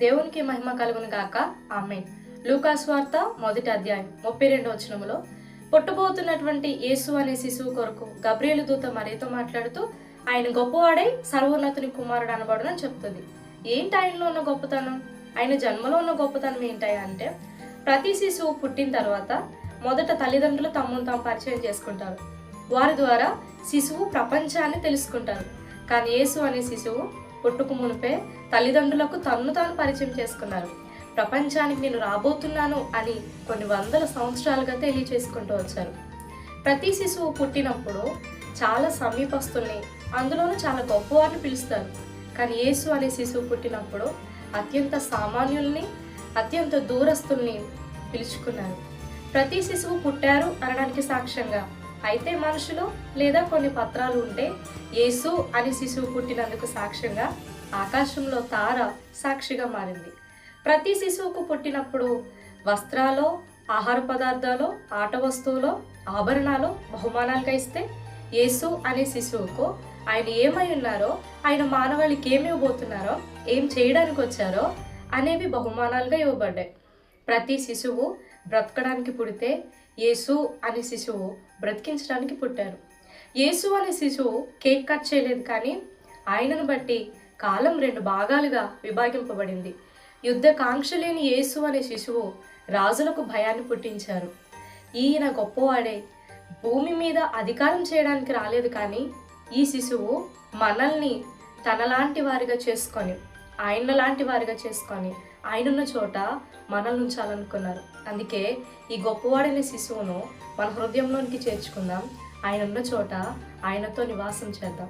దేవునికి మహిమ కలుగును గాక. ఆమేన్. లూకాసు వార్త 1వ అధ్యాయం 32వ వచనములో పుట్టబోతున్నటువంటి యేసు అనే శిశువు కొరకు గబ్రియేలు దూత మరియతో మాట్లాడుతూ ఆయన గొప్పవాడై సర్వోన్నతుని కుమారుడు అనబడునని చెప్తుంది. ఏంటి ఆయనలో ఉన్న గొప్పతనం? ఆయన జన్మలో ఉన్న గొప్పతనం ఏంటయ్యా అంటే, ప్రతి శిశువు పుట్టిన తర్వాత మొదట తల్లిదండ్రులు తమను తాము పరిచయం చేసుకుంటారు. వారి ద్వారా శిశువు ప్రపంచాన్ని తెలుసుకుంటారు. కానీ యేసు అనే శిశువు పుట్టుకు మునిపే తల్లిదండ్రులకు తన్ను తాను పరిచయం చేసుకున్నారు. ప్రపంచానికి నేను రాబోతున్నాను అని కొన్ని వందల సంవత్సరాలుగా తెలియచేసుకుంటూ వచ్చారు. ప్రతి శిశువు పుట్టినప్పుడు చాలా సమీపస్తుల్ని, అందులోనూ చాలా గొప్పవారిని పిలుస్తారు. కానీ యేసు అనే శిశువు పుట్టినప్పుడు అత్యంత సామాన్యుల్ని, అత్యంత దూరస్తుల్ని పిలుచుకున్నారు. ప్రతి శిశువు పుట్టారు అనడానికి సాక్ష్యంగా అయితే మనుషులు లేదా కొన్ని పత్రాలు ఉంటే, యేసు అనే శిశువు పుట్టినందుకు సాక్ష్యంగా ఆకాశంలో తార సాక్షిగా మారింది. ప్రతి శిశువుకు పుట్టినప్పుడు వస్త్రాలు, ఆహార పదార్థాలు, ఆట వస్తువులు, ఆభరణాలు బహుమానాలుగా ఇస్తే, యేసు అనే శిశువుకు ఆయన ఏమై ఉన్నారో, ఆయన మానవాళికి ఏమి ఇవ్వబోతున్నారో, ఏం చేయడానికి వచ్చారో అనేవి బహుమానాలుగా ఇవ్వబడ్డాయి. ప్రతి శిశువు బ్రతకడానికి పుడితే, యేసు అనే శిశువు బ్రతికించడానికి పుట్టారు. యేసు అనే శిశువు కేక్ కట్ చేయలేదు, కానీ ఆయనను బట్టి కాలం 2 భాగాలుగా విభాగింపబడింది. యుద్ధ కాంక్ష లేని యేసు అనే శిశువు రాజులకు భయాన్ని పుట్టించారు. ఈయన గొప్పవాడే, భూమి మీద అధికారం చేయడానికి రాలేదు, కానీ ఈ శిశువు మనల్ని తనలాంటి వారిగా చేసుకొని, ఆయన లాంటి వారిగా చేసుకొని, ఆయనున్న చోట మనల్ని ఉంచాలనుకున్నారు. అందుకే ఈ గొప్పవాడైన శిశువును మన హృదయంలోనికి చేర్చుకుందాం. ఆయన ఉన్న చోట ఆయనతో నివాసం చేద్దాం.